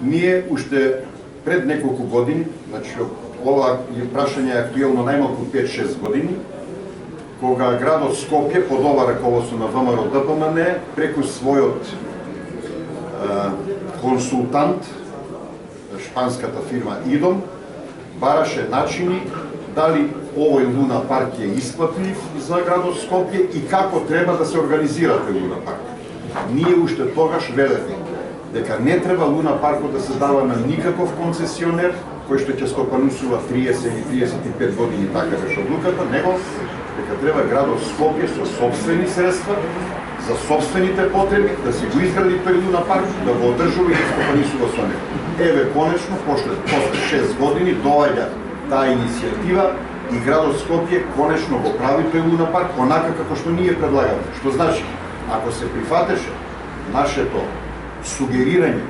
Ние уште пред неколку години, значи ова прашање е актуелно најмалку 5-6 години, кога градот Скопје под ова раководство на ВМРО ДПМН преку својот консултант, шпанската фирма ИДОМ, бараше начини дали овој луна парк е исплатлив за градот Скопје и како треба да се организира тој луна парк. Ние уште тогаш велевме дека не треба луна паркот да се дава на никаков концесионер кој што ќе стопанусува 30 или 35 години, така беше одлуката, него дека треба градот Скопје со собствени средства за собствените потреби да си го изгради тој луна парк, да го одржува и да стопанисува со него. Еве конечно после 6 години доаѓа таа иницијатива и градот Скопје конечно го прави тој луна парк онака како што ние предлагаме. Што значи, ако се прифатеше нашето сугерирање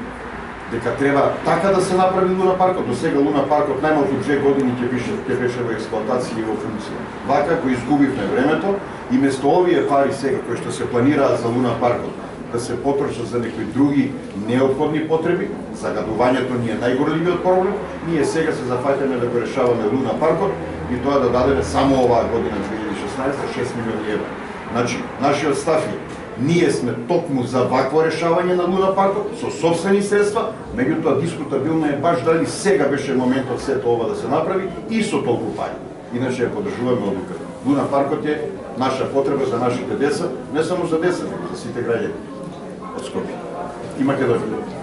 дека треба така да се направи луна паркот, до сега луна паркот најмалку 2 години ќе беше во експлоатација и во функција. Вака го изгубивме времето и место овие пари сега кои што се планираат за луна паркот да се потрошат за некои други неопходни потреби, загадувањето ни е најгорливиот проблем, ние сега се зафаќаме да го решаваме луна паркот и тоа да дадеме само оваа година 2016 6 милиони евра. Значи, нашиот став е ние сме токму за вакво решавање на луна паркот со собствени средства, меѓутоа дискутабилно е баш дали сега беше моментот сето ова да се направи и со толку пари. Иначе ја поддржуваме одлуката. Луна паркот е наша потреба за нашите деца, не само за деца, него за сите граѓани од Скопје и Македонија.